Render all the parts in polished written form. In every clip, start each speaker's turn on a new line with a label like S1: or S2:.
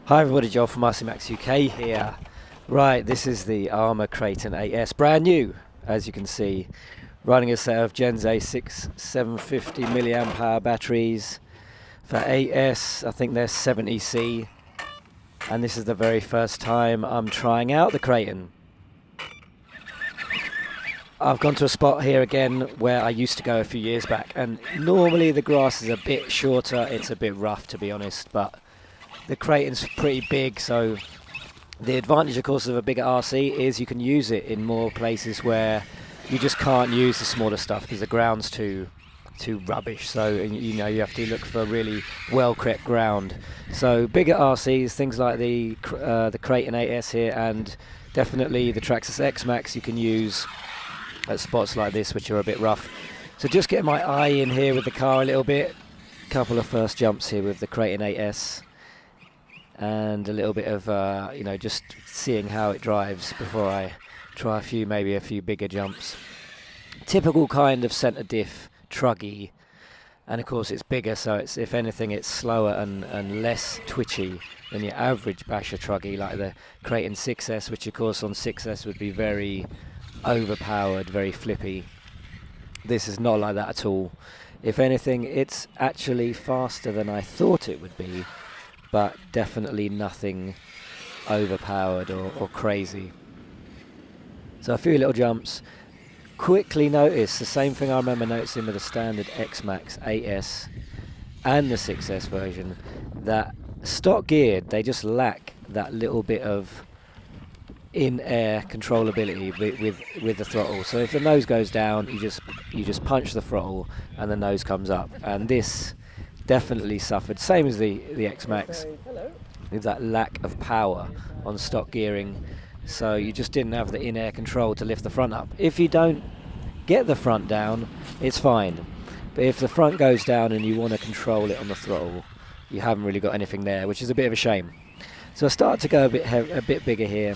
S1: Hi everybody, Joel from XMAXX UK here. Right, this is the Arrma Kraton 8S, brand new, as you can see, running a set of Gens A6 750 milliamp hour batteries for 8S. I think they're 70C, and this is the very first time I'm trying out the Kraton. I've gone to a spot here again where I used to go a few years back, and normally the grass is a bit shorter. It's a bit rough, to be honest, but the Kraton's pretty big, so the advantage, of course, of a bigger RC is you can use it in more places where you just can't use the smaller stuff because the ground's too rubbish. So you have to look for really well-crept ground. So bigger RCs, things like the Kraton 8S here, and definitely the Traxxas XMAXX you can use at spots like this, which are a bit rough. So just getting my eye in here with the car a little bit. Couple of first jumps here with the Kraton 8S. And a little bit of, just seeing how it drives before I try maybe a few bigger jumps. Typical kind of centre diff truggy, and of course it's bigger, so it's, if anything, it's slower and less twitchy than your average basher truggy like the Kraton 6S, which of course on 6S would be very overpowered, very flippy. This is not like that at all. If anything, it's actually faster than I thought it would be, but definitely nothing overpowered or crazy. So a few little jumps. Quickly notice the same thing I remember noticing with the standard XMAXX 8S and the 6S version, that stock geared, they just lack that little bit of in-air controllability with the throttle. So if the nose goes down, you just punch the throttle and the nose comes up, and this definitely suffered, same as the XMAXX, with that lack of power on stock gearing. So you just didn't have the in-air control to lift the front up. If you don't get the front down, it's fine, but if the front goes down and you want to control it on the throttle, you haven't really got anything there, which is a bit of a shame. So I start to go a bit bigger here,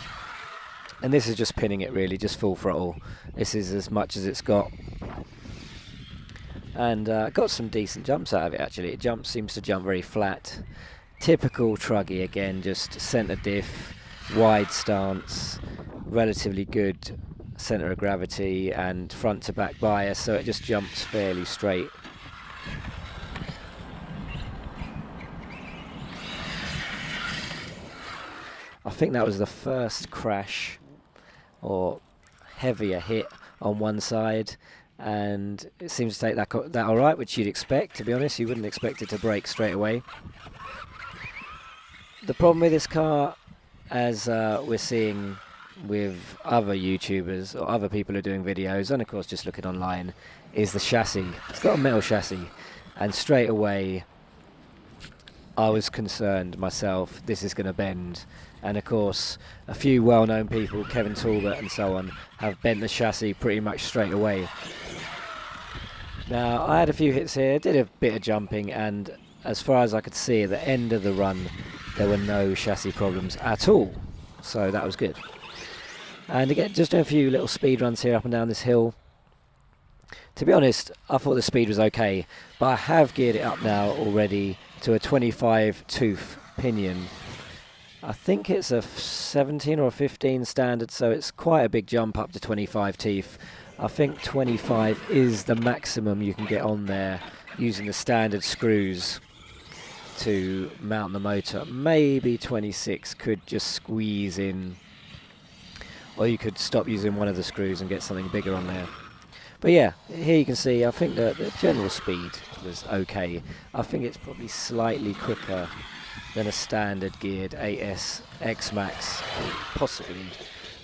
S1: and this is just pinning it really, just full throttle. This is as much as it's got. And got some decent jumps out of it actually. It seems to jump very flat. Typical truggy again, just centre diff, wide stance, relatively good centre of gravity and front to back bias, so it just jumps fairly straight. I think that was the first crash or heavier hit on one side, and it seems to take that all right, which you'd expect, to be honest. You wouldn't expect it to break straight away. The problem with this car, as we're seeing with other YouTubers or other people who are doing videos, and of course just looking online, is the chassis. It's got a metal chassis, and straight away I was concerned myself, this is going to bend. And of course a few well-known people, Kevin Talbot and so on, have bent the chassis pretty much straight away. Now I had a few hits here, did a bit of jumping, and as far as I could see at the end of the run there were no chassis problems at all, so that was good. And again, just doing a few little speed runs here up and down this hill. To be honest, I thought the speed was okay, but I have geared it up now already to a 25 tooth pinion. I think it's a 17 or a 15 standard, so it's quite a big jump up to 25 teeth. I think 25 is the maximum you can get on there using the standard screws to mount the motor. Maybe 26 could just squeeze in, or you could stop using one of the screws and get something bigger on there. But yeah, here you can see, I think that the general speed was okay. I think it's probably slightly quicker than a standard geared 8S XMAXX, possibly,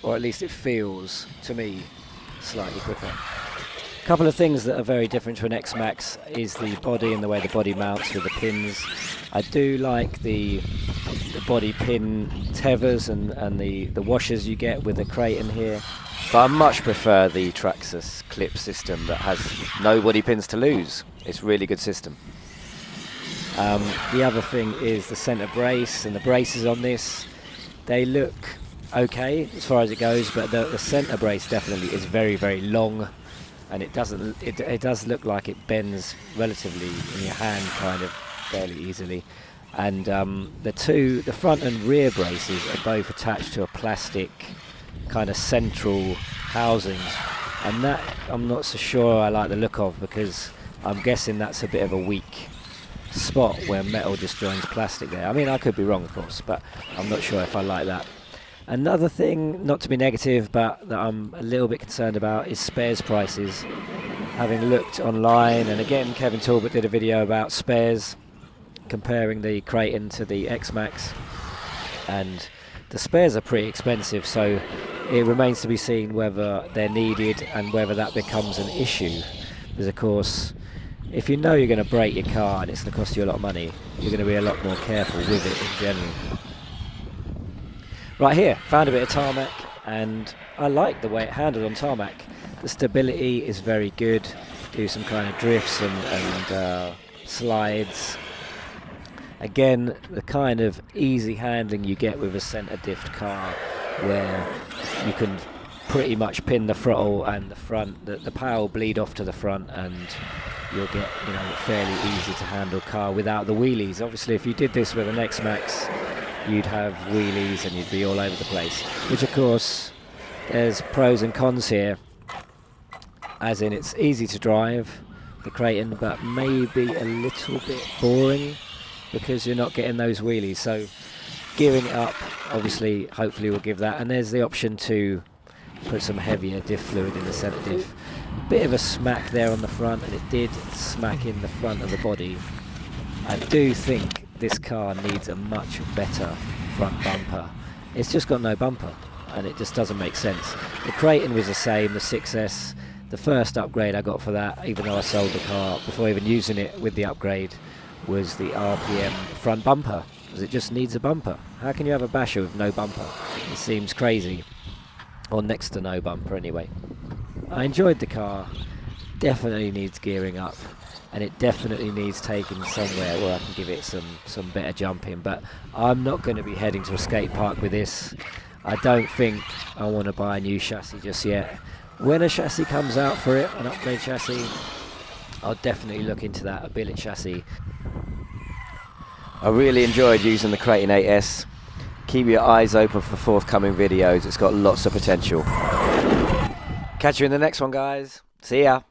S1: or at least it feels to me slightly quicker. A couple of things that are very different to an XMAXX is the body and the way the body mounts with the pins. I do like the body pin tethers and the washers you get with the Kraton here, but I much prefer the Traxxas clip system that has no body pins to lose. It's a really good system. The other thing is the centre brace and the braces on this. They look okay as far as it goes, but the centre brace definitely is very, very long, and it does look like it bends relatively in your hand kind of fairly easily. and the front and rear braces are both attached to a plastic kind of central housing, and that I'm not so sure I like the look of, because I'm guessing that's a bit of a weak spot where metal just joins plastic there. I mean, I could be wrong, of course, but I'm not sure if I like that. Another thing, not to be negative, but that I'm a little bit concerned about, is spares prices. Having looked online, and again Kevin Talbot did a video about spares, comparing the Kraton to the XMAXX, and the spares are pretty expensive, so it remains to be seen whether they're needed and whether that becomes an issue. Because of course, if you know you're going to break your car and it's going to cost you a lot of money, you're going to be a lot more careful with it in general. Right, here, found a bit of tarmac, and I like the way it handled on tarmac. The stability is very good. Do some kind of drifts and slides. Again, the kind of easy handling you get with a centre diff car, where you can pretty much pin the throttle and the front, the power will bleed off to the front, and you'll get, you know, a fairly easy to handle car without the wheelies. Obviously, if you did this with an XMAXX, you'd have wheelies and you'd be all over the place, which of course there's pros and cons here, as in it's easy to drive, the Kraton, but maybe a little bit boring because you're not getting those wheelies. So gearing it up, obviously, hopefully will give that. And there's the option to put some heavier diff fluid in the centre diff. Bit of a smack there on the front, and it did smack in the front of the body. I do think this car needs a much better front bumper. It's just got no bumper, and it just doesn't make sense. The Kraton was the same, the 6S. The first upgrade I got for that, even though I sold the car before even using it with the upgrade, was the RPM front bumper, because it just needs a bumper. How can you have a basher with no bumper? It seems crazy, or next to no bumper anyway. I enjoyed the car, definitely needs gearing up, and it definitely needs taking somewhere where I can give it some better jumping, but I'm not going to be heading to a skate park with this. I don't think I want to buy a new chassis just yet. When a chassis comes out for it, an upgrade chassis, I'll definitely look into that, a billet chassis. I really enjoyed using the Kraton 8S. Keep your eyes open for forthcoming videos, it's got lots of potential. Catch you in the next one, guys. See ya.